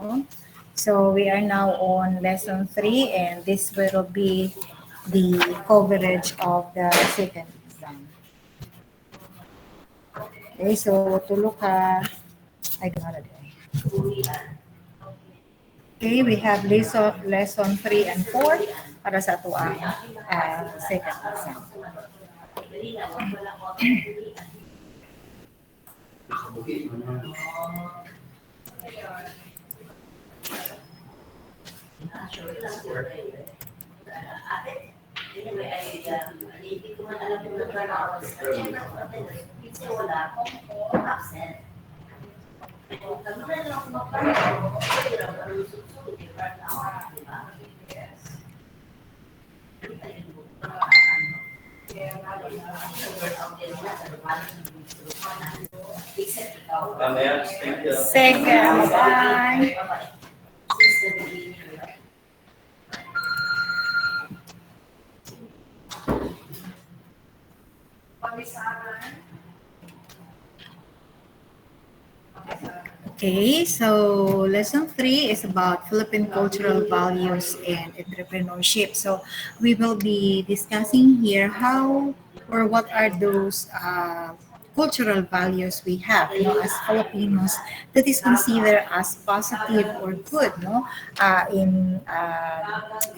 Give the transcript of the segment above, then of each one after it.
No? So we are now on lesson 3 and this will be the coverage of the second exam. Okay, so to look at, I don't know. Okay, we have lesson 3 and 4 para sa ito ang second exam. Second, bye. Okay, so lesson 3 is about Philippine cultural values and entrepreneurship. So we will be discussing here how or what are those cultural values we have, as Filipinos that is considered as positive or good, in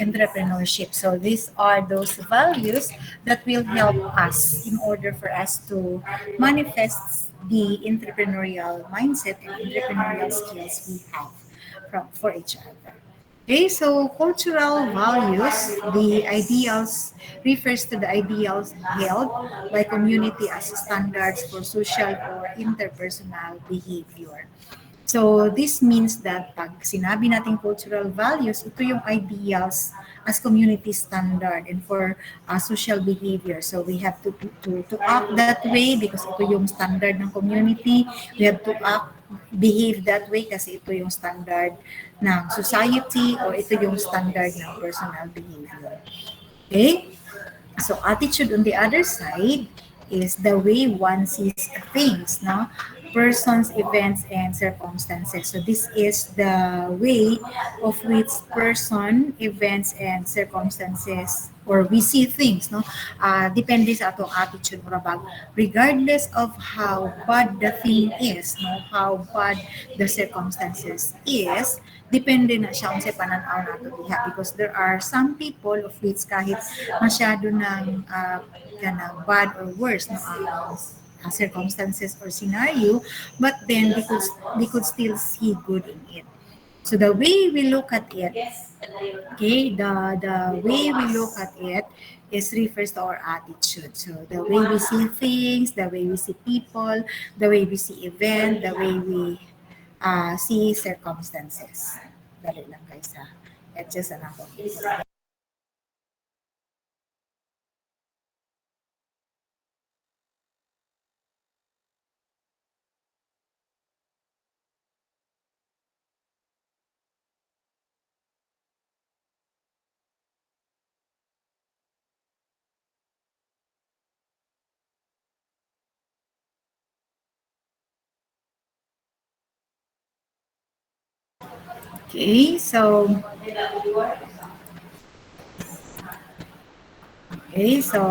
entrepreneurship. So these are those values that will help us in order for us to manifest the entrepreneurial mindset and entrepreneurial skills we have for each other. Okay, so cultural values, the ideals refers to the ideals held by community as standards for social or interpersonal behavior. So this means that pag sinabi natin cultural values, ito yung ideals as community standard and for social behavior. So we have to act that way because ito yung standard ng community. We have to behave that way kasi ito yung standard ng society or ito yung standard ng personal behavior. Okay? So attitude on the other side is the way one sees things, no? Persons, events, and circumstances. So this is the way of which person, events, and circumstances or we see things, no? Depende sa atong attitude or about regardless of how bad the thing is, no? How bad the circumstances is, depende na siya kung sa pananaw nato diha because there are some people of which kahit masyado ng kanang bad or worse no circumstances or scenario, but then they could still see good in it. So the way we look at it, okay, the way we look at it is refers to our attitude. So the way we see things, the way we see people, the way we see event, the way we see circumstances. Dali lang guys ha. Adjust na ako. Okay, so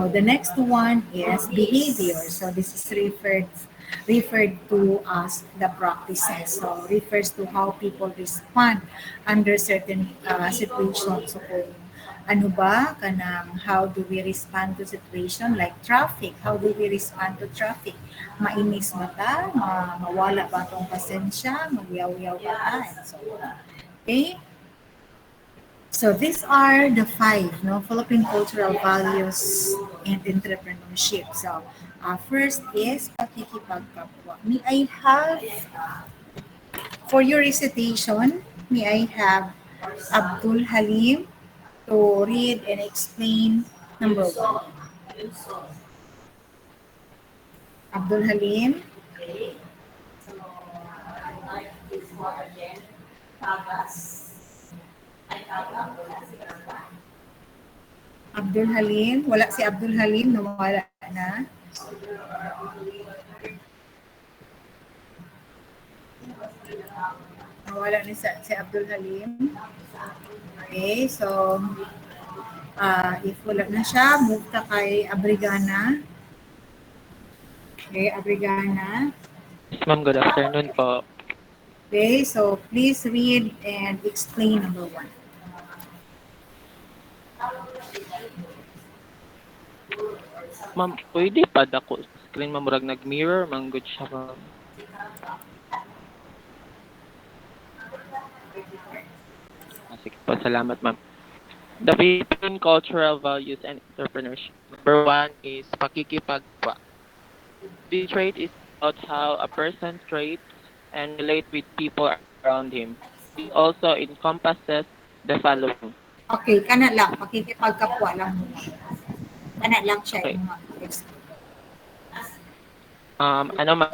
the next one is behavior. So this is referred to as the practices. So refers to how people respond under certain situations. So kung ano ba kanang how do we respond to situation like traffic? How do we respond to traffic? Mainis ba ta? Mawala ba tong pasensya? Magyaw-yaw ba ta? And so on. Okay? So these are the five, no, Philippine cultural values and entrepreneurship. So first is pakikipagkapwa. May I have, for your recitation, may I have Abdul Halim to read and explain number one. Abdul Halim. Abdul Halim. Wala si Abdul Halim, nawala na. Nawala ni si Abdul Halim. Okay, so if wala na siya, move ka kay Abrigana. Okay, Abrigana. Yes, ma'am. Good afternoon po. Okay, so please read and explain number one. Ma'am, pwede pa dako sa screen, ma'am. Murag nag-mirror, man good siya, ma'am. Sige po, salamat, ma'am. The Philippine cultural values and entrepreneurship. Number one is pakikipagpa. This trait is about how a person treats and relate with people around him. This also encompasses the following. Okay, kana lang, pakikipagkapwa lang muna. Kana lang siya Okay. yung explain. Ano, ma'am?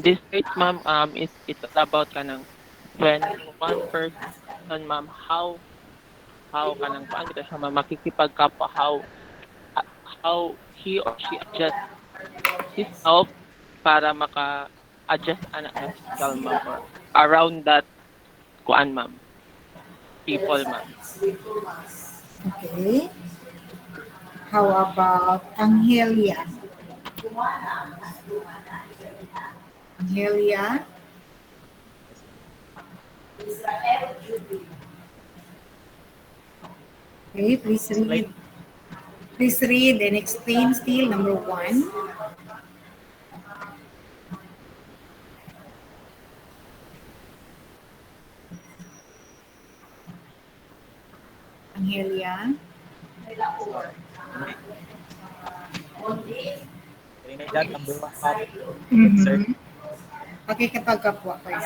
This traits, ma'am, is it's all about kanang when one person, ma'am, how kanang paano kita siya, ma'am, makikipagkapwa, how he or she adjusts himself para maka-adjust anak na physical, ma'am, or around that kuan, ma'am, people, ma'am. Okay. How about Anghelia? Anghelia, okay, please read. Explain. Please read and explain still number one. Anghelia. Yes, ma'am. Trinidad that number one, ma'am. Sir, Mm-hmm. Pakikipagkapwa kayo.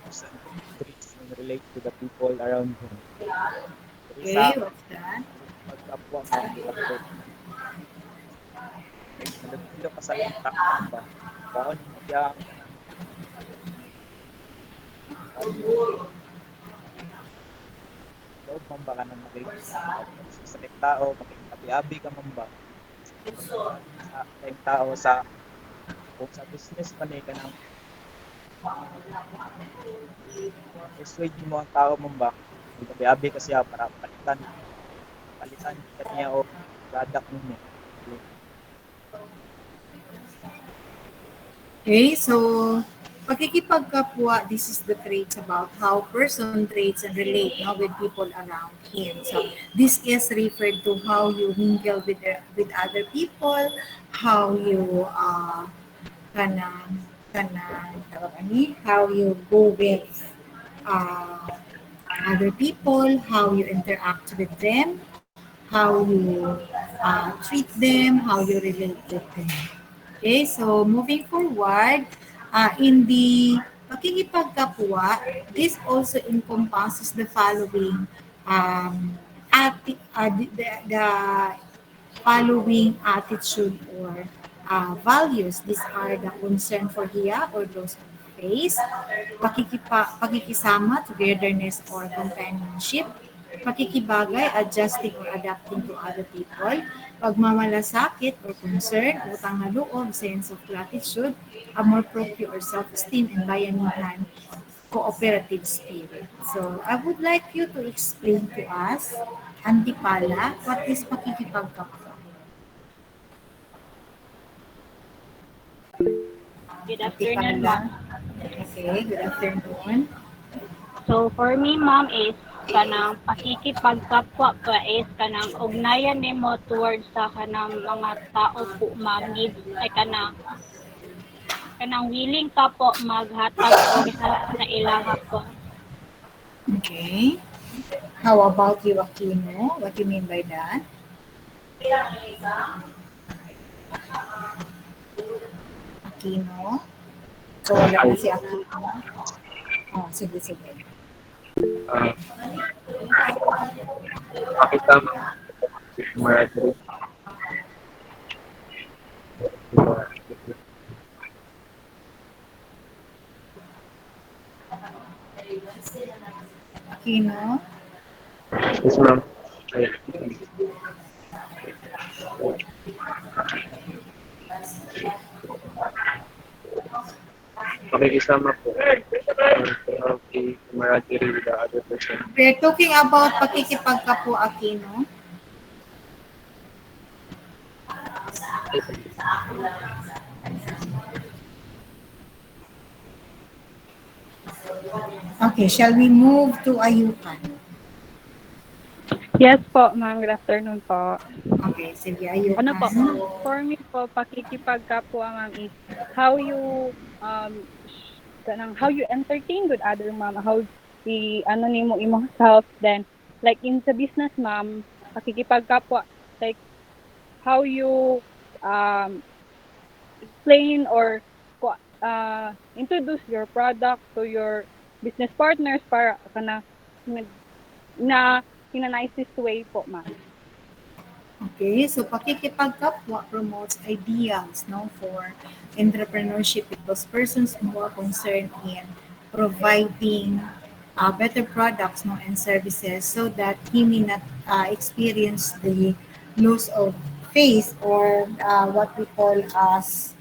person treats and relate to the people around him. Pero sa Okay, what's that? pagkapwa, ma'am, after like, nalagpilo ka sa iyong tao, ma'am ba? Baon mo yung kanang value. Loob, ma'am ba, ka nang sa iyong tao, makikitabi-abi ka, ma'am ba? Sa iyong tao, kung sa business pa ni ka nang persuade mo ang tao, ma'am ba? Magtabi-abi ka siya para palitan ka niya o product ninyo. Okay, so pakikipagkapwa, this is the traits about how person traits and relate no, with people around him. So this is referred to how you mingle with other people, how you kanang tawag ani, how you go with uh, other people, how you interact with them, how you treat them, how you relate with them. Okay, so moving forward, in the pakikipagkapwa, this also encompasses the following the following attitude or values. These are the concern for hiya or those on face, pakikisama, togetherness or companionship, pakikibagay, adjusting or adapting to other people, pagmamalasakit or concern, utang na loob, sense of gratitude, amor proprio or self-esteem, and bayanihan, cooperative spirit. So, I would like you to explain to us, Antipala, what is pakikipagkapwa? Good afternoon, Antipala. ma'am. Okay, good afternoon. So for me, ma'am, is kanang pakikipagkapwa pa is kanang ugnayan nimo towards sa kanang mga tao po, ma'am, needs ay kanang willing ka po maghatag og sa nailaha po. Okay. How about you, Aquino? What do you mean by that? Aquino? So, wala na si Aquino. Oh, sige, sige. Uh, Pakita mo camaraderie. Aquino? Yes, ma'am. Pakikisama po. To help the camaraderie with the other person. We're talking about pakikipagkapwa, no? Okay, shall we move to Ayukan? Yes po, ma'am. Good afternoon po. Okay, sige, Ano po, Ayukan. for me po, pakikipagkapwa, ma'am, is how you, how you entertain with other, ma'am, how ano nimo imong self, then, like, in sa business, ma'am, pakikipagkapwa, like, how you, explain or, introduce your product to your business partners para kana, na, in a nicest way po, ma'am. Okay, so pakikipagkapwa promotes ideals, no, for entrepreneurship because persons more concerned in providing better products, no, and services so that he may not experience the loss of faith or what we call as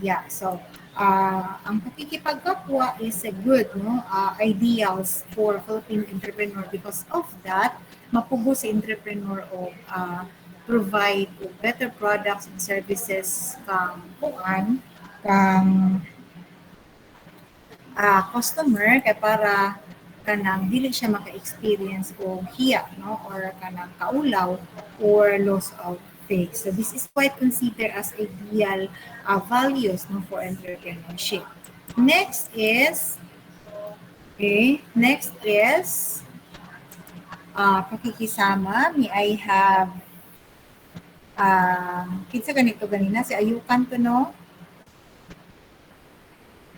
yeah. So ang pakikipagkapwa is a good, no, ideals for Philippine entrepreneur. Because of that, mapugo si entrepreneur o provide og better products and services kang customer kay para kanang dili siya maka-experience o hiya, no, or kanang kaulaw or loss of faith. So this is quite considered as ideal values, no, for entrepreneurship. Next is pakikisama. May I have kinsa ganito ganina si Ayukan to, no?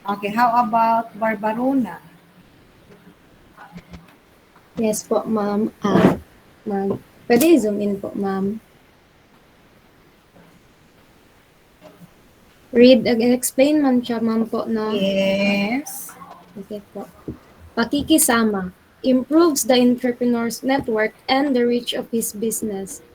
Okay, how about Barbarona? Yes po, ma'am. Ma'am. Pwede zoom in po, ma'am. Read and explain man siya, ma'am po, no? Yes. Okay po. Pakikisama improves the entrepreneur's network and the reach of his business.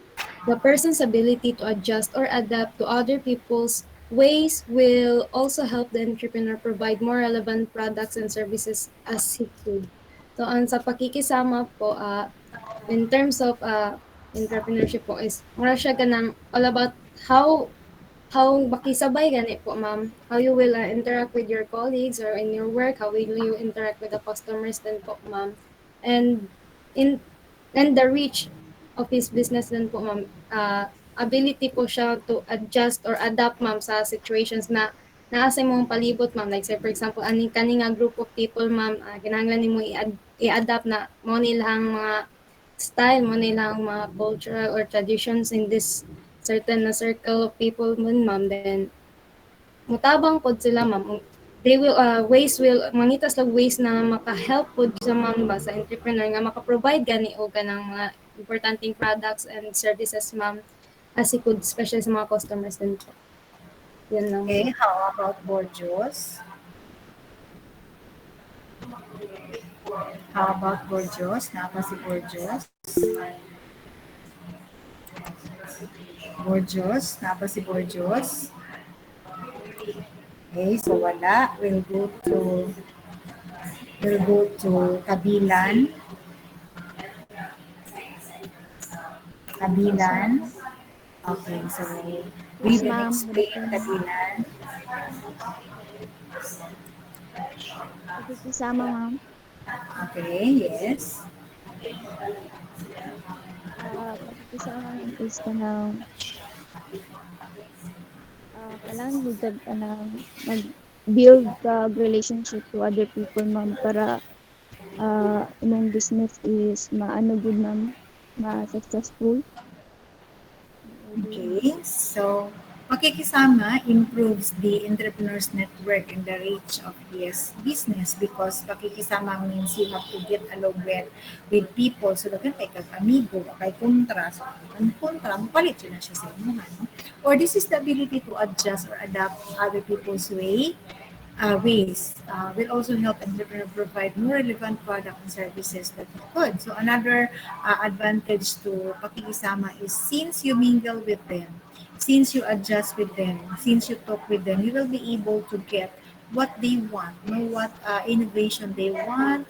The person's ability to adjust or adapt to other people's ways will also help the entrepreneur provide more relevant products and services as he could. So, ang sa pakikisama po, in terms of entrepreneurship po is, mura siya ganang all about how makisabay gani po, ma'am. How you will interact with your colleagues or in your work, how will you interact with the customers din po, ma'am. And in and the reach of his business din po, ma'am. Ability po siya to adjust or adapt, ma'am, sa situations na naa sa imong palibot, ma'am. Like say for example, kani nga group of people, ma'am, kinahanglan nimo i-adapt na mo nilang mga style, mo nilang mga cultural or traditions in this certain na circle of people mun, ma'am. Then mutabang pod sila, ma'am. They will mangitas lang ways na maka-help pod sa, ma'am, ba sa entrepreneur nga maka-provide gani o ganang mga importanteng products and services, ma'am, as he could, especially sa mga customers din po. Yan lang. Okay, how about Borjos? How about Borjos? Napa si Borjos? Borjos? Napa si Borjos? Okay, so wala. We'll go to Kabilan. Kabilan. Okay, so read and ma'am. explain Kabilan. Pakikisama, ma'am. Okay, yes. Pakikisama ma'am, is kanang kailangan mo kanang mag-build ka relationship to other people, ma'am, para imong business is maano good, ma'am, ma-successful. Okay, so pakikisama improves the entrepreneur's network and the reach of his business because pakikisama means you have to get along with people. So, dagan kay kag-amigo, kay kontra. So, ang kontra, mapalit yun na siya sa inyo. No? Or this is the ability to adjust or adapt other people's ways will also help entrepreneur provide more relevant product and services that you could. So another advantage to pakikisama is since you mingle with them, since you adjust with them, since you talk with them, you will be able to get what they want, know what innovation they want.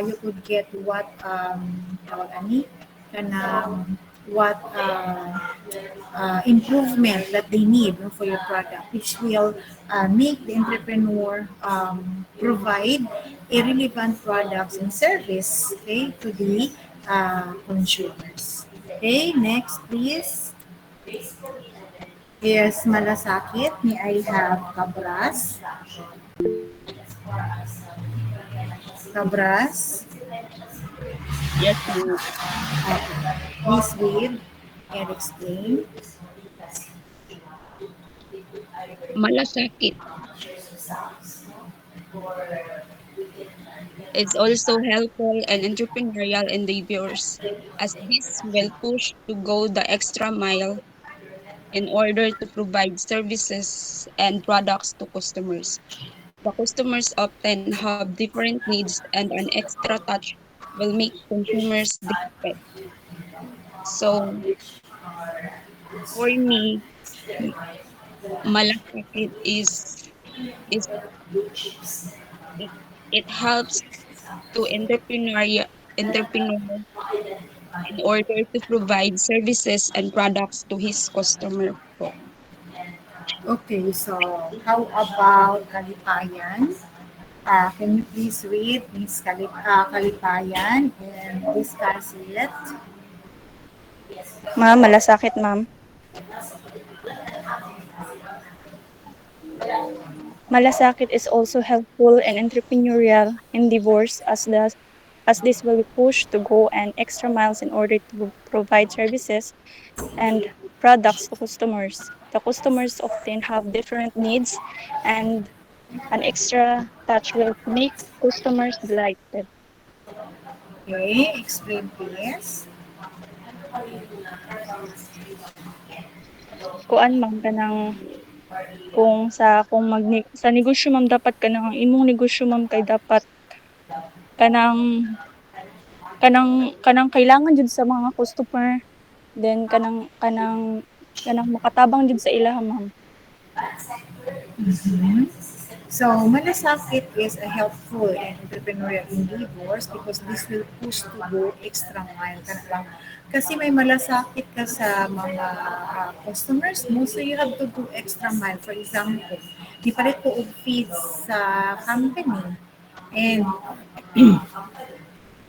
You could get what tawag ani, kanang what improvement that they need, no, for your product, which will make the entrepreneur provide a relevant products and service, okay, to the consumers. Okay, next please. Yes, malasakit. May I have Cabras? Cabras? Yes, ma'am. Okay. Please read and explain. Malasakit is also helpful and entrepreneurial endeavors, as this will push to go the extra mile in order to provide services and products to customers. The customers often have different needs, and an extra touch will make consumers different. So, for me, m- malasakit is it, it helps to entrepreneur in order to provide services and products to his customer po. Okay, so how about Kalipayan? Can you please read Miss Kalipayan and discuss it? Ma'am, malasakit ma'am. Malasakit is also helpful and entrepreneurial endeavors as this will push to go an extra miles in order to provide services and products to customers. The customers often have different needs and an extra touch will make customers delighted. Okay, explain please. Kuan ma'am kanang kung sa negosyo ma'am dapat kanang ang imong negosyo ma'am kay dapat kanang kanang kailangan jud sa mga customer then kanang makatabang jud sa ilaha ma'am. Mhm. So, malasakit is a helpful and entrepreneurial endeavors because this will push to go extra mile. Kana lang. Kasi may malasakit ka sa mga customers mo, so you have to go extra mile. For example, di palit ko og feeds sa company.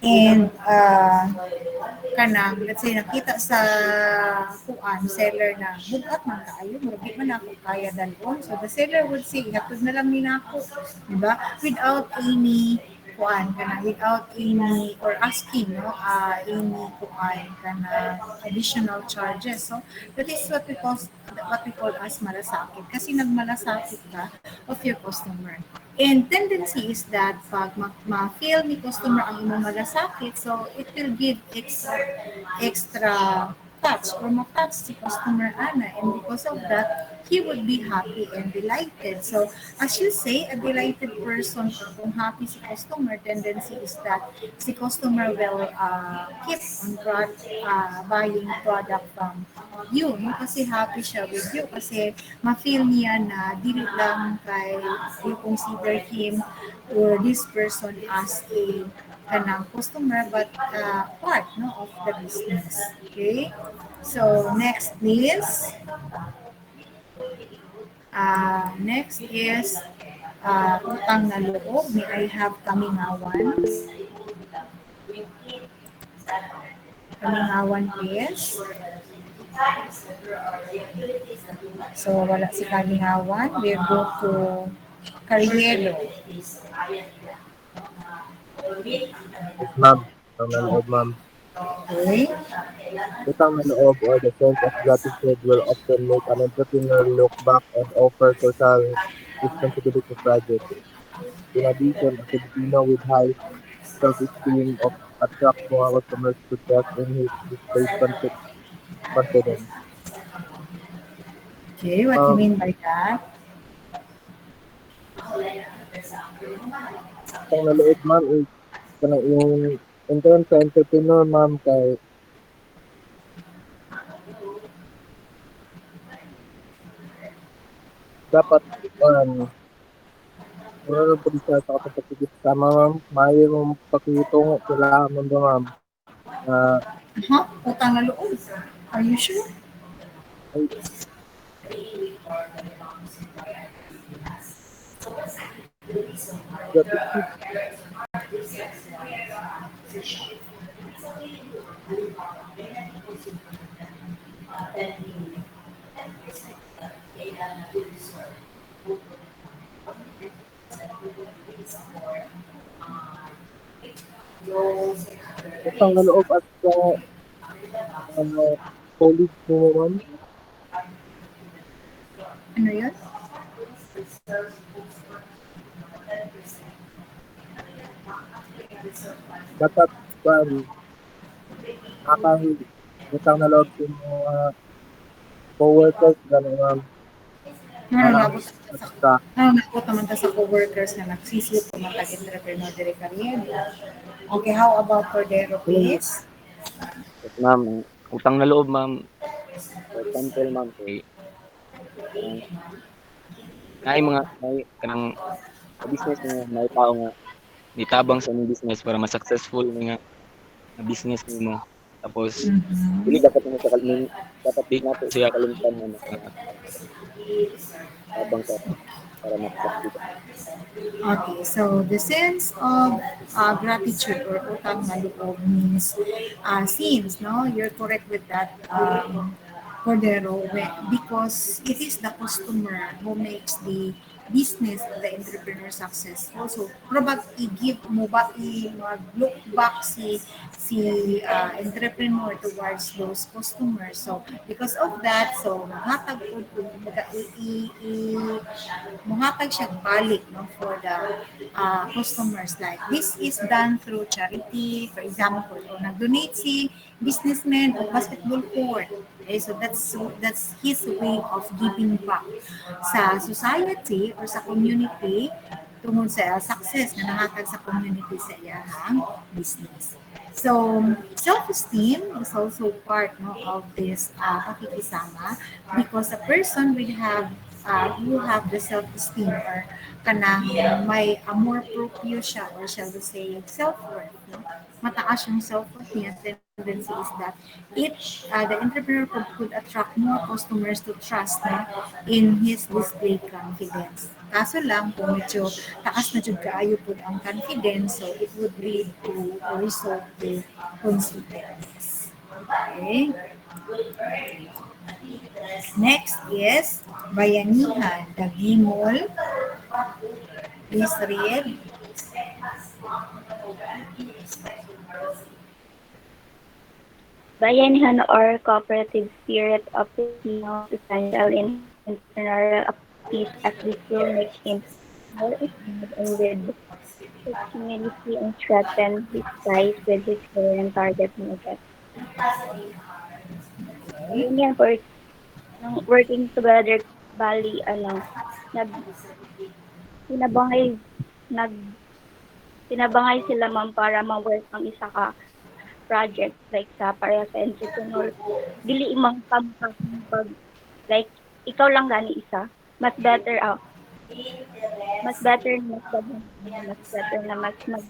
And kanang let's say nakita sa kuan seller na bugat man kaayo murag di man ako kaya dalon, so the seller would say hatod na lang ni nako, di ba, without any kuan kana, without any or asking, no, any kuan kana additional charges. So that is what we call as malasakit, kasi nagmalasakit ka of your customer. And tendency is that pag ma-feel ni customer ang imong malasakit, so it will give extra touch or ma-touch si customer ana, and because of that he would be happy and delighted. So as you say, a delighted person, kung happy si customer, tendency is that si customer will keep on buying product from you, no? Kasi happy siya with you, kasi ma-feel niya na dili lang kay you consider him or this person as a kanang customer, but part, no, of the business. Okay, so next please. Next is utang na loob. May I have kamingawan? Kamingawan please. So wala si kamingawan. We'll go to Carielo. Yes, ma'am. Utang na loob, ma'am. Okay. Utang na loob or the sense of gratitude will often make an entrepreneur look back and offer social responsibility projects. In addition, a Filipino with high self-esteem of attracts more customers to trust in his displayed confidence. Okay, what you Um, mean by that? Utang na loob, ma'am, is kanang yung in terms sa entrepreneur, ma'am, kay dapat meron po siya sa kapatid sama ma'am. Maayo mong pakitungo kailangan mo ba ma'am na Utang na loob. Are you sure? ay, gratitude utang na loob at sa colleague mo ma'am. Ano yun? Dapat akang utang na loob sa mga co-workers gano'n ma'am. Nananabot At sa nananabot naman ta sa co-workers na nagsisip o mag-entrepreneur dire kariyera. Okay, how about Cordero, please? Yes, ma'am. Utang na loob, ma'am. For example, ma'am, kay may kanang sa business nga may tao nga nitabang sa imong business para ma-successful nga business nimo. Tapos dili dapat mo sa kalmin dapat di nato siya kalimtan nga tabang ka para ma-succeed. Okay, so the sense of gratitude or utang na loob means since no, you're correct with that, Cordero, because it is the customer who makes the business of the entrepreneur successful. So, probably i-give mo ba, i-look back entrepreneur towards those customers. So, because of that, so, muhatag siya balik no, for the customers. Like, this is done through charity. For example, kung nag-donate si businessman of basketball court. Okay, so that's his way of giving back sa society or sa community tungod sa success na nahatag sa community sa iyang business. So, self-esteem is also part no, of this pakikisama because a person will have the self-esteem or kanang may more proprio siya or shall we say self-worth. No? Mataas yung self-worth niya, tendency is that the entrepreneur could attract more customers to trust no, in his display confidence. Kaso lang, kung medyo taas na jud kaayo po ang confidence, so it would lead to or result to consequences. Okay? Next is bayanihan, dagimol. Please read. Bayanihan or cooperative spirit of Filipino is essential in entrepreneurial activities as this will make him more effective and with his community and strengthen his ties with his current target market. Yun yan for working together bali nag pinabangay nag pinabangay sila ma'am para ma-work ang isa ka project like sa para sa entrepreneur dili imang kampas pag like ikaw lang gani isa mas better na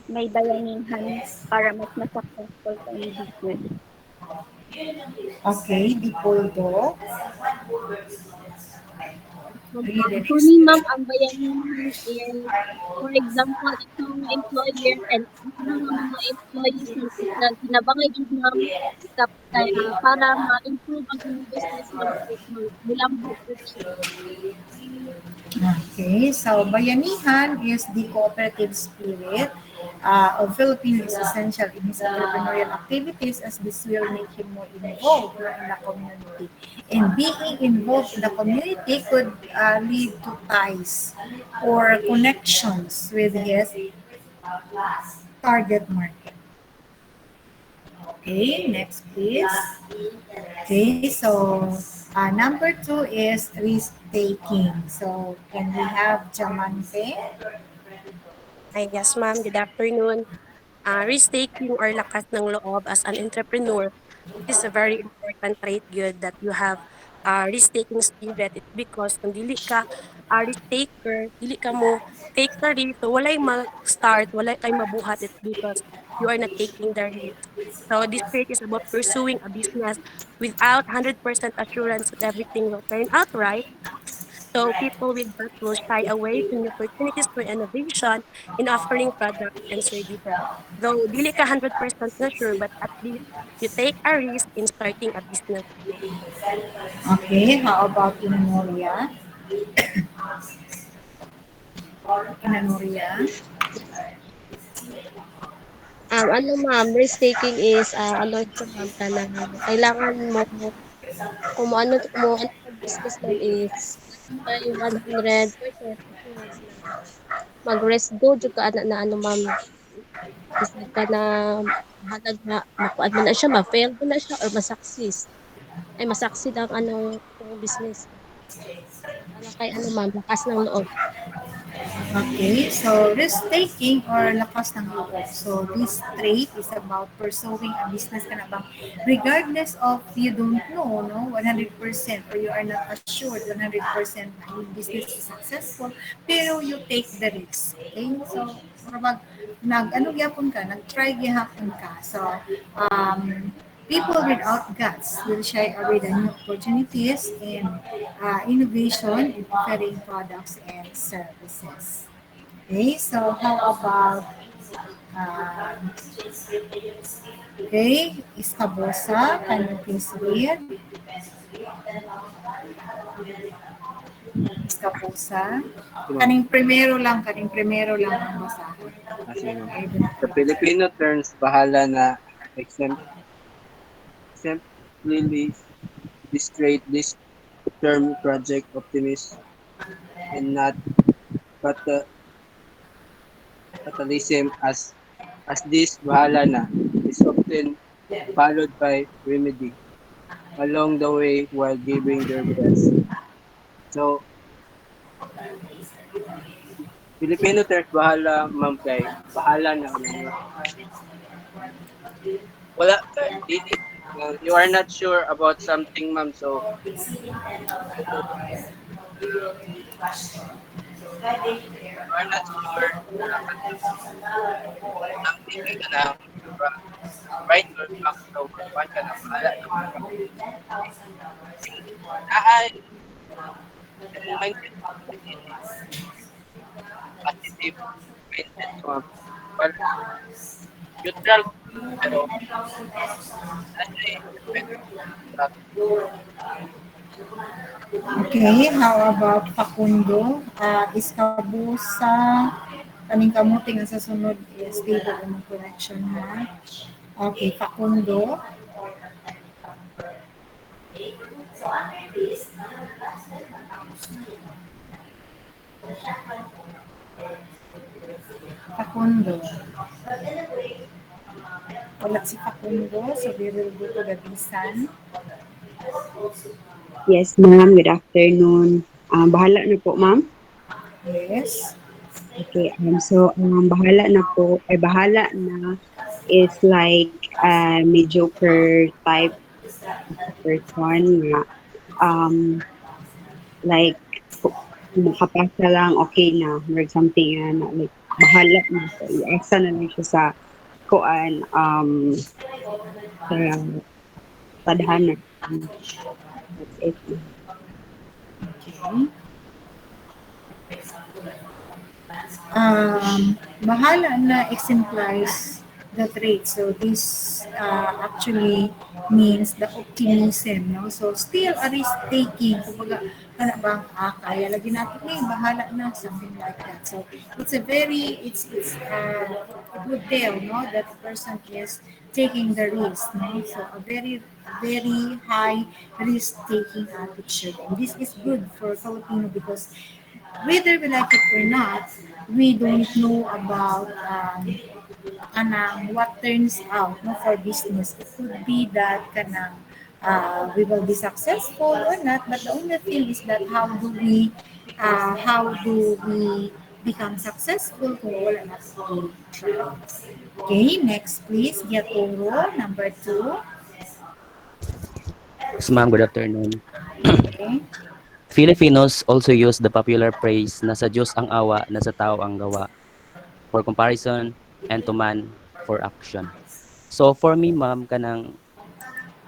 may bayanihan para mas successful sa iyong business. Okay, Dipoldo. For me, ma'am, ang bayanihan is, for example, itong employer and ang mga employees na tinabangay din ma'am para ma-improve ang inyong business bilang Okay, so bayanihan is the cooperative spirit of Filipinos essential in his entrepreneurial activities as this will make him more involved in the community. And being involved in the community could lead to ties or connections with his target market. Okay, next please. Okay, so number 2 is risk-taking. So can we have Jamante? Hi, yes ma'am, good afternoon. Risk-taking or lakas ng loob as an entrepreneur is a very important trait good that you have risk-taking spirit. It's because kung dili ka risk-taker, dili ka mo take the risk, so walay mag-start, walay kay mabuhat. It's because you are not taking the risk. So this spirit is about pursuing a business without 100% assurance that everything will turn out right. So people with that will shy away from new opportunities for innovation in offering products and services. Though dili ka 100% na sure, but at least you take a risk in starting a business. Okay, how about you, Noria? Noria? Ano ma'am, risk taking is ano siya ma'am kanang kailangan mo kung mo ano sa business ma'am is kay 100% assurance na mag-risk do jud ka ana na ano ma'am bisag ka na halag na makuan mo na siya ma-fail mo na siya or ma-success ay ma-succeed ang ano kung business para kay ano ma'am lakas ng loob. Okay, so risk-taking or lakas ng loob. So this trait is about pursuing a business ka na bang regardless of you don't know, no, 100% or you are not assured 100% na yung business is successful, pero you take the risk. Okay, so kapag ano gyapon ka, nag-try gyapon ka. So people without guts will shy away the new opportunities and innovation in offering products and services. Okay, so how about um, okay, Escabosa, can you please read? Escabosa. Sige, ma'am. Kaning primero lang ang basahin. Sige, ma'am. Okay, do Sa Filipino terms, bahala na exemplily illustrate this term project optimist and not fata- fatalism as this bahala na is often followed by remedy along the way while giving their best. So, Filipino terms bahala ma'am kay bahala na ano. Wala dili you are not sure about something ma'am so you are not sure something ka na right or back so kuan ka na bahala na ay yung mindset positive mindset so well, neutral pero Okay, how about Facundo? Iskabusa, kaning kamuting ang sa sunod is stable ang connection ha. Okay, Facundo. Facundo. Wala si Facundo, so we will go to the Bisan. Yes, ma'am. Good afternoon. Bahala na po, ma'am. Yes. Okay. Bahala na po, ay bahala na is like mediocre type person na like makapasa lang, okay na, or something na like bahala na. So, iasa na lang siya sa kuan sa tadhana. That's it. Okay. Bahala na exemplifies the trait. So this actually means the optimism, no? So still a risk taking. Kumbaga, ano bang kaya lagi natin bahala na, something like that. So it's a good deal, no? That the person is taking the risk, no? So a very high risk taking attitude. And this is good for Filipino because whether we like it or not, we don't know about what turns out no, for business. It could be that we will be successful or not, but the only thing is that how do we become successful kung wala na we try. Okay, next please, Giatoro, number 2. Yes, ma'am. Good afternoon. Okay. Filipinos also use the popular phrase na sa Diyos ang awa, na sa tao ang gawa for comparison and to man for action. So for me ma'am kani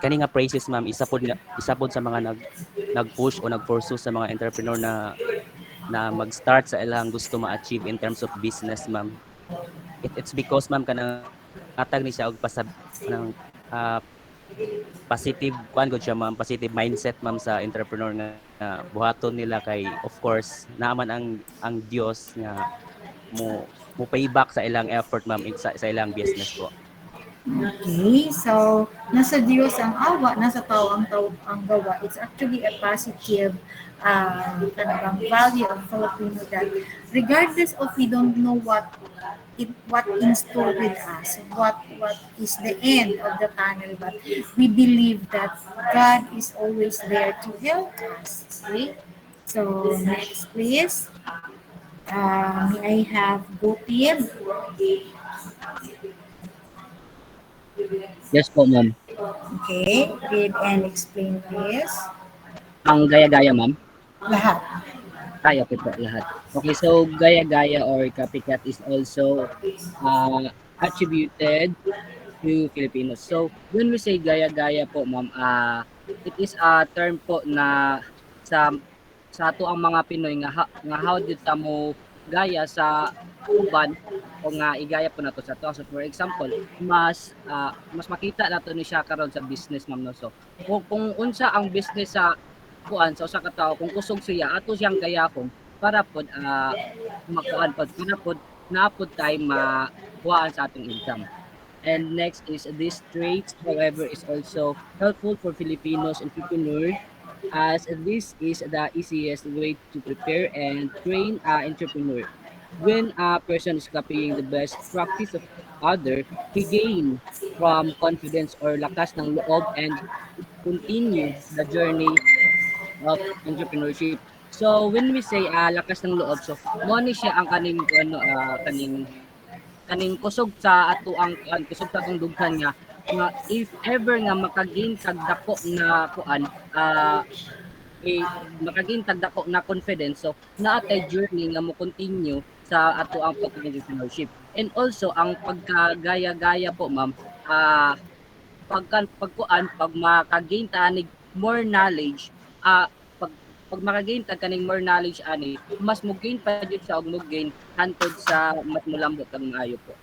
nga phrases ma'am isa pod sa mga nag-push o nag-pursue sa mga entrepreneur na mag-start sa ilang gusto ma-achieve in terms of business ma'am. It's because ma'am kanang atag ni siya og kanang ah, positive kuan gud siya ma'am, positive mindset ma'am sa entrepreneur nga buhaton nila kay of course naaman ang Dios nga mo payback sa ilang effort ma'am sa ilang business po. Okay, so nasa Diyos ang awa, nasa tao ang gawa. It's actually a positive kanabang value of Filipino that regardless of we don't know what in store with us, what is the end of the tunnel, but we believe that God is always there to help us. Okay, so next please. May I have Gopim? Yes po, ma'am. Okay, read and explain please. Ang gaya-gaya, ma'am. Lahat. Kaya po po lahat. Okay, so gaya-gaya or copycat is also attributed to Filipinos. So, when we say gaya-gaya po, ma'am, it is a term po na sa ato ang mga Pinoy nga how did ta mo gaya sa uban o nga igaya po nato sa to. So for example, mas makita nato ni siya karon sa business ma'am no. So kung unsa ang business sa kuan sa usa ka tawo, kung kusog siya ato siyang gayahon para pod makuan pod para pod naapod tay makuhaan sa atong income. And next is this traits, however, is also helpful for Filipinos entrepreneurs as this is the easiest way to prepare and train an entrepreneur. When a person is copying the best practice of other, he gain from confidence or lakas ng loob and continue the journey of entrepreneurship. So when we say lakas ng loob, so mo ni siya ang kaning kaning kusog sa ato ang kusog sa atong dughan nga if ever nga makagain kag dako na kuan makagain kag dako na confidence, so naatay journey nga mo continue sa ato ang pag-entrepreneurship. And also ang pagkagaya-gaya po ma'am, pag makagain ta nig more knowledge, pag makagain ta kaning more knowledge ani, mas mo gain pa jud sa og mo gain hantod sa mas mulambot kag maayo po.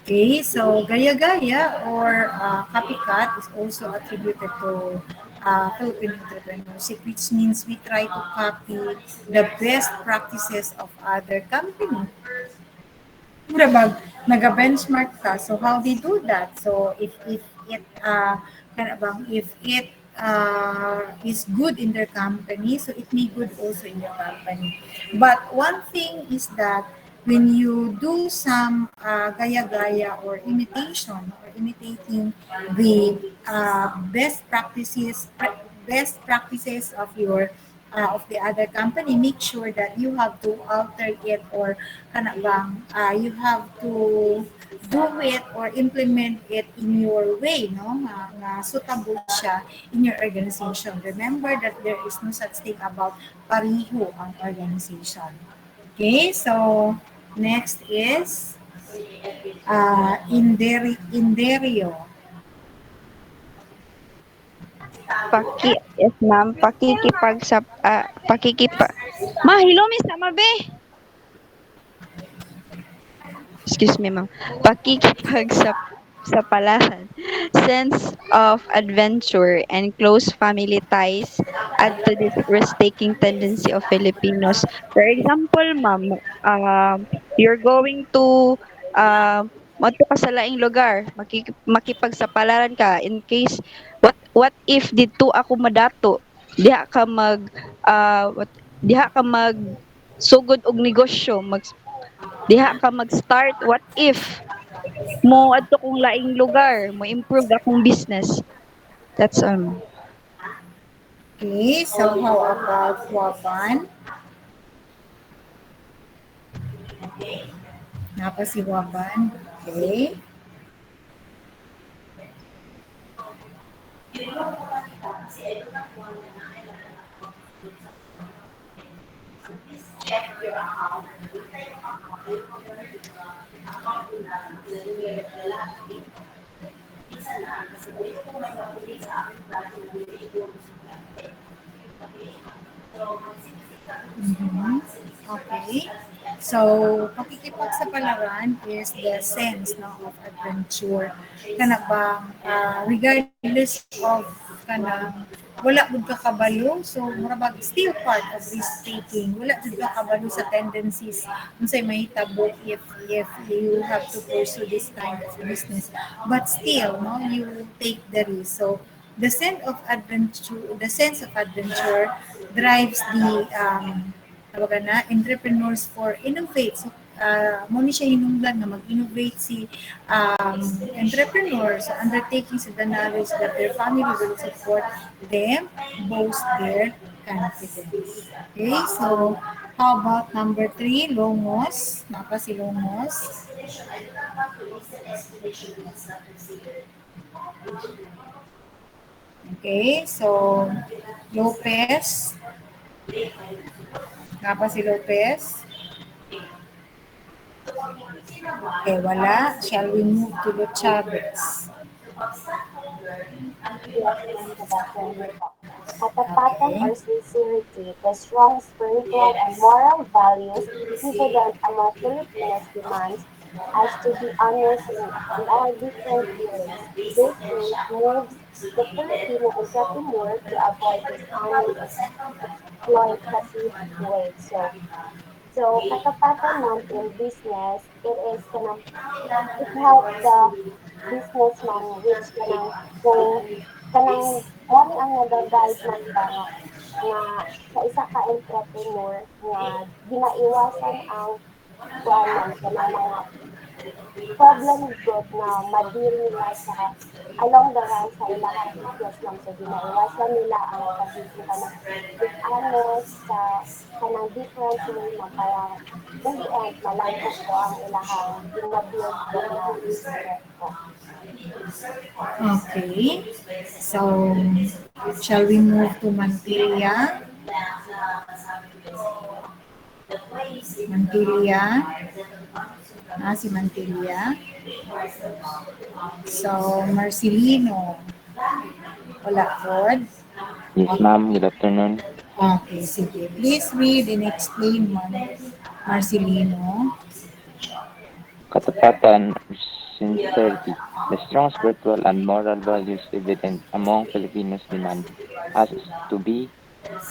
Okay, so gaya-gaya or copycat is also attributed to Philippine entrepreneurship, which means we try to copy the best practices of other company. Mura bag naga-benchmark ka. So how they do that? So if it if it is good in their company, so it may good also in your company. But one thing is that when you do some gaya-gaya or imitation or imitating the best practices of your of the other company, make sure that you have to alter it or you have to do it or implement it in your way, no? Na suitable siya in your organization. Remember that there is no such thing about pariho ang organization. Okay, so next is Inderio. Yes, ma'am. Hilomis na mabe. Excuse me, ma'am. Pakikipagsapalaran, sense of adventure and close family ties add to this risk-taking tendency of Filipinos. For example, ma'am, you're going to madto ka sa laing lugar, makipagsapalaran ka in case what if dito ako madato, diha ka mag sugod og negosyo, diha ka mag-start, what if mo adto kong laing lugar, mo improve akong business. That's Okay, so how about Waban? Napa si Waban? Okay. Mhm. Okay. So, pakikipagsapalaran is the sense no, of adventure. Kana bang, regardless of kanang wala gud ka kabalo, so murabag still part of risk taking. Wala gud ka kabalo sa tendencies unsay mahitabo if you have to pursue this kind of business. But still, no, you take the risk. So, the sense of adventure drives the tawagan na, entrepreneurs for innovate. So, mo ni siya hinungdan na mag-innovate si entrepreneurs, so undertaking sa the knowledge that their family will support them, boost their confidence. Okay, so how about number 3, Longos? Naka si Longos. Okay, so Lopez. Napa si Lopez? Okay, wala. Shall we move to the Chavez? Yes, ma'am, good afternoon po. Katapatan or sincerity, the strong spiritual and moral values evident among Filipinos demands us to be honest in all different dealings. This trait moves the Filipino entrepreneur to avoid dishonest and exploitative ways. So katapatan ma'am in business, it is kanang it helps the businessman which kanang mali ang nagaguide man ba nga sa isa ka entrepreneur nga ginaiwasan ang kuan man kanang mga problem good na ma-deal nila sa along the run sa ilang business lang so ginaiwasan nila ang pagiging kanang dishonest sa kanang different way na parang in the end malangkot po ang ilahang gina-build po na business po. Okay. So, shall we move to Mantilla? Mantilla. Si Mantilla. So, Marcelino. Wala, Rod? Yes, ma'am. Good afternoon. Okay, sige. Please read and explain, Marcelino. Katapatan, sincerity. The strong spiritual and moral values evident among Filipinos demand us to be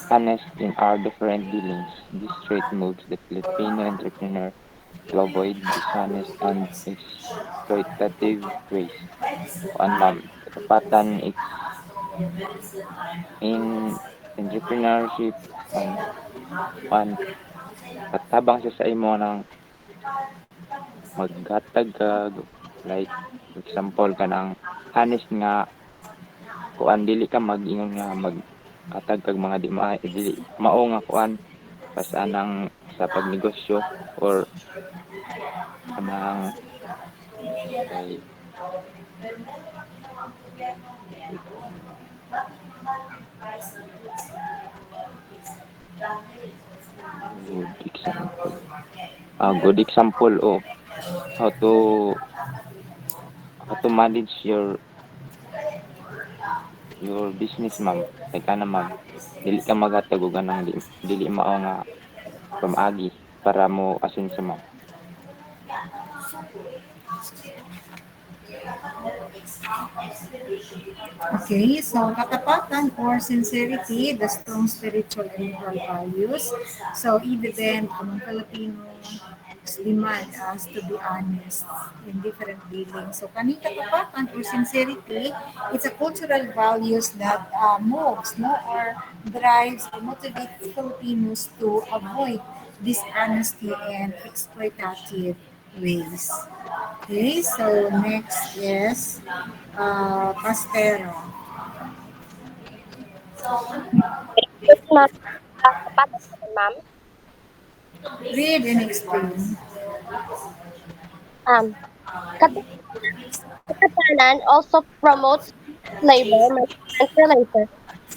honest in our different dealings. This trait moves the Filipino entrepreneur to avoid dishonest and exploitative ways. Kuan ma'am, katapatan it's in entrepreneurship kuan katabang siya sa imo ng maghatag ka like example kanang honest nga kuan dili ka mag-ingon nga maghatag kag mga dili mao nga kuan pasanang sa pagnegosyo or kanang kay good example good example of how to manage your business ma'am kay kana ma'am dili ka maghatag og anang dili mao nga pamagi para mo asenso ma'am. Okay, so katapatan or sincerity, the strong spiritual and moral values. So, evident among Filipinos demand us to be honest in different dealings. So, kani katapatan or sincerity, it's a cultural values that moves, no, or drives or motivates Filipinos to avoid dishonesty and exploitative ways. Okay, so next is Castero. Yes, ma'am. Katapatan ma'am. Read and explain. Um, Katapatan also promotes labor management relations.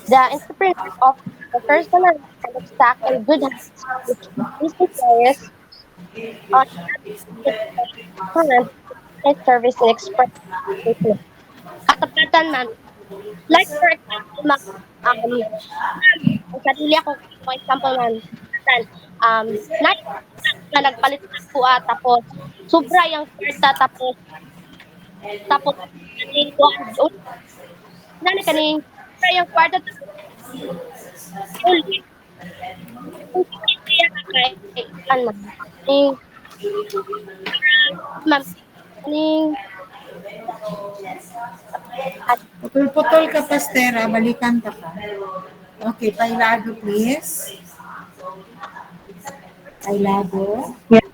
The entrepreneur offers The personal and obstacle good habits which these employers on hand service and express business. Katapatan, ma'am. Like for example, ma'am, ang sarili ako, for example, ma'am, katapatan, na, na nagpalit ako tapos sobra yung kwarta tapos kaning kuan nani kaning sobra yung kwarta tapos uli kung kaya kay ano kaning ma'am kaning Putol-putol ka, Pastera. Balikan ka pa. Okay, Pailado, please. Pailado. Yes.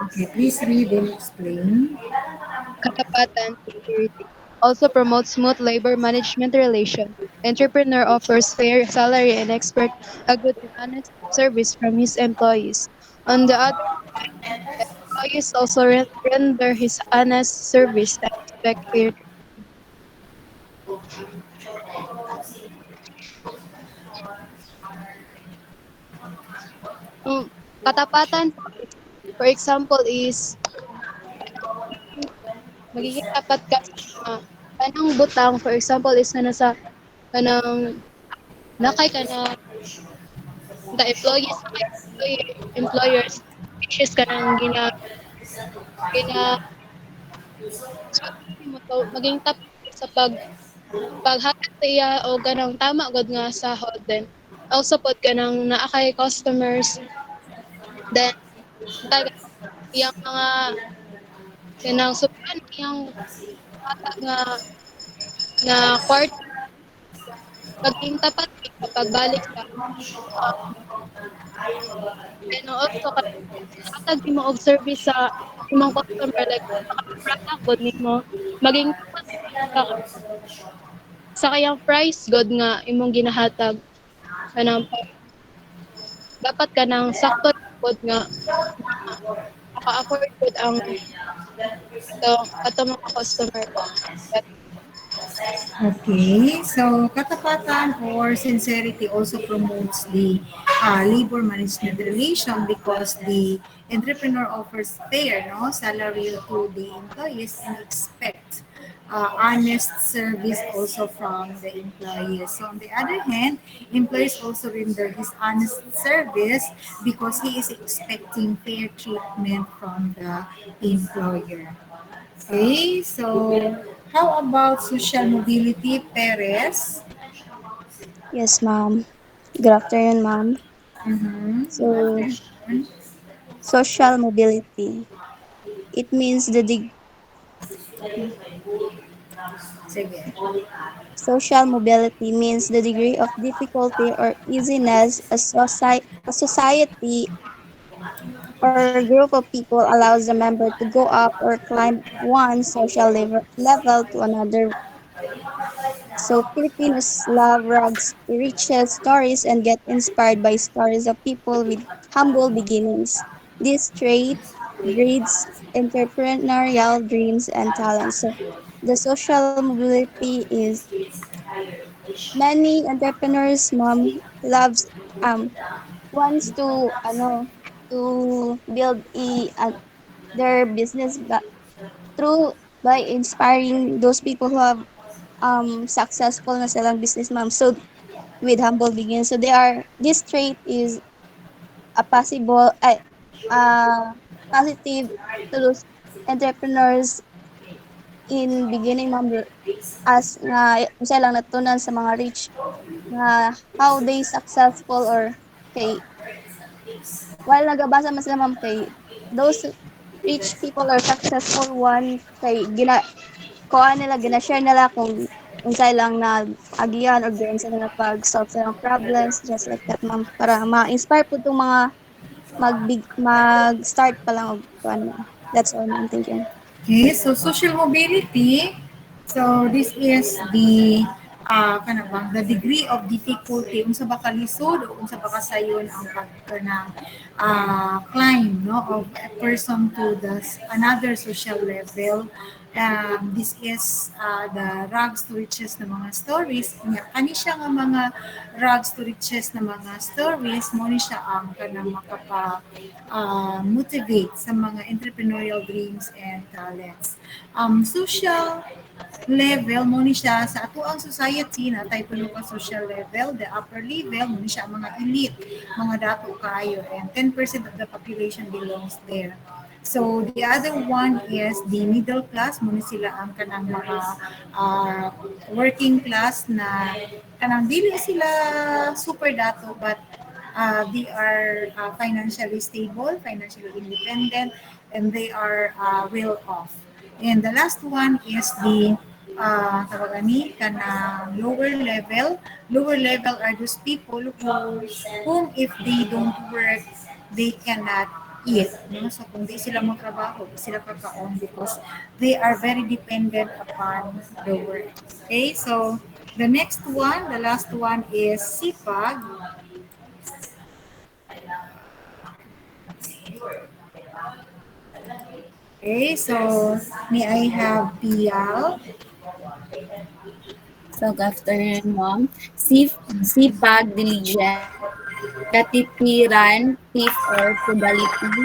Okay, please read and explain. Katapatan security also promotes smooth labor management relation. Entrepreneur offers fair salary and expect a good and honest service from his employees. On the other hand, employees also render his honest service and expect fair. Katapatan, for example, is magiging tapat ka sa kanang butang. For example, is na nasa kanang nakay ka na the employees, employers, which is kanang gina so, maging tapat ka sa paghatag sa iya o ganang tama gud nga sahod then also pod kanang naa kay customers then taga iyang mga kanang sudan iyang hatag nga kwarta maging tapat ka kapag balik sa and also hatag nimo og service sa imong customer like product god nimo maging tapat ka sa kayang price god nga imong ginahatag kanang dapat ka nang sakto pod nga maka-afford pod ang ato mga customer ko. Okay, so katapatan or sincerity also promotes the labor management relation because the entrepreneur offers fair salary to the employees and expect honest service also from the employees. So on the other hand, employees also render his honest service because he is expecting fair treatment from the employer. Okay, so how about social mobility, Perez? Yes, ma'am. Good afternoon, ma'am. Good So, afternoon. social mobility. It means Sige. social mobility means the degree of difficulty or easiness a society or group of people allows the member to go up or climb one social level to another. So Filipinos love rags to riches stories and get inspired by stories of people with humble beginnings. This trait breeds entrepreneurial dreams and talents. So the social mobility is many entrepreneurs loves wants to to build their business through by inspiring those people who have successful na silang business so with humble beginnings. So they are this trait is a positive to those entrepreneurs in beginning as nga usa lang natunan sa mga rich nga how they successful or kay while nagabasa man sila kay those rich people or successful one kay kuha nila gina-share nila kung unsay lang na agian or doon sila na pag-solve sa mga problems just like that ma'am para ma-inspire po itong mga mag-start pa lang og kuan ma'am. That's all ma'am. Thank you. Okay, so social mobility. So this is the kanang the degree of difficulty unsa ba kalisod o unsa ba kasayon ang pagkanang climb of a person to the another social level This is the rags to riches na mga stories. Kani siya nga mga rags to riches na mga stories, mo ni siya ang kanang makapa motivate sa mga entrepreneurial dreams and talents. Social level mo ni siya sa ato ang society na tayo puno ka social level, the upper level mo ni siya ang mga elite, mga dato kayo, and 10% of the population belongs there. So the other one is the middle class, mo ni sila ang kanang mga working class na kanang dili sila super dato but they are financially stable, financially independent, and they are well off. And the last one is the tawag ani kana lower level. Lower level are those people whom if they don't work, they cannot eat. No? So kung di sila magtrabaho, di sila kakaon because they are very dependent upon the work. Okay, so the next one, the last one is sipag. Okay, so may I have Pial? So, good afternoon, ma'am. Sipag, diligent, katitiran, thief or frugality,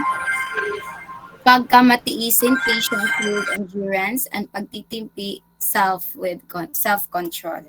pagkamatiisin, patience with endurance, and pagtitimpi, self-control.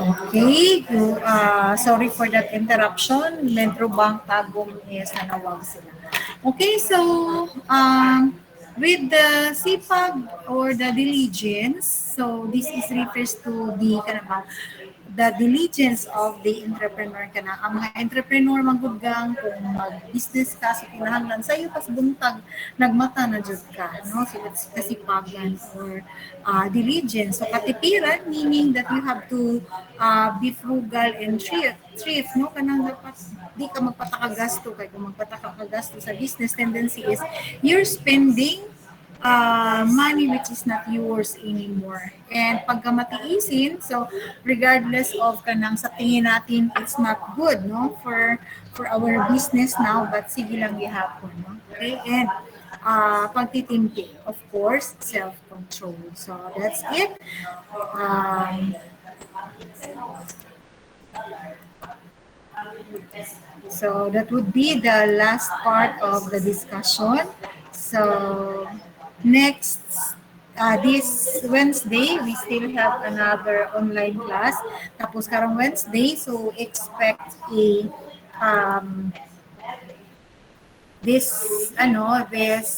Okay, sorry for that interruption. Metrobank Tagum is nanawag sila. Okay, so with the sipag or the diligence, so this is refers to the kanang the diligence of the entrepreneur kana ang mga entrepreneur manggudgang kung mag-business ka so kinahanglan sayo pas buntag nagmata na jud ka no so it's kasipagan or diligence so katipiran meaning that you have to be frugal and thrift no kanang dapat di ka magpataka-gasto kay kung magpataka-gasto sa business tendency is you're spending money which is not yours anymore. And pagkamatiisin, so regardless of kanang sa tingin natin, it's not good, no? For our business now, but sige lang gihapon, no? Okay? And pagtitimpi, of course, self-control. So that's it. Um, So that would be the last part of the discussion. So next, this Wednesday, we still have another online class. Tapos karong Wednesday, so expect a this this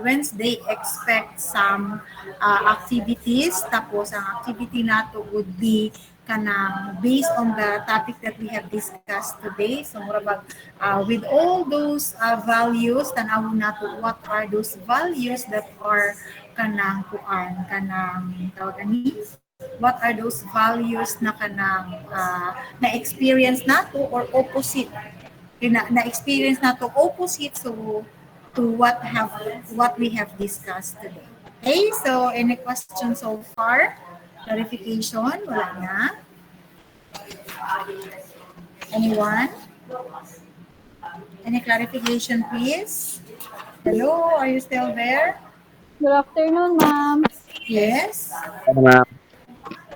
Wednesday expect some activities, tapos ang activity nato would be kanang based on the topic that we have discussed today. So mura bag with all those values tanawon nato what are those values that are kanang tawag ani, what are those values na kanang na experience nato or opposite na-experience na to opposite to what we have discussed today. Okay, so any questions so far? Clarification? Wala na? Anyone? Any clarification, please? Hello, are you still there? Good afternoon, ma'am. Yes? Ma'am.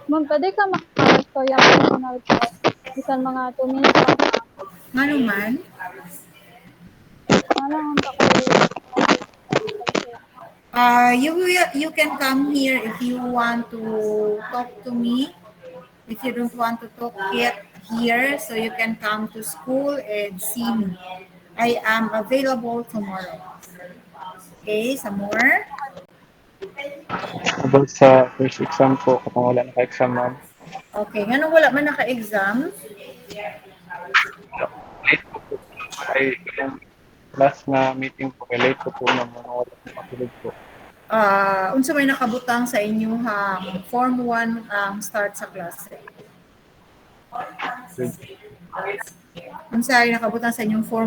Ma'am, pwede ka makakastorya ko na bisan mga 2 minutes lang. Nga naman? You can come here if you want to talk to me. If you don't want to talk yet here, so you can come to school and see me. I am available tomorrow. Okay, some more? About sa first exam po, kapag wala naka-exam, ma'am. Okay, nga nung wala man naka-exam? Late po po. Ay, yung last na meeting po, late po po, ma'am. Wala nakatulog po. Unsa may nakabutang sa inyo Form 1 start sa klase? Unsa ay nakabutang sa inyong Form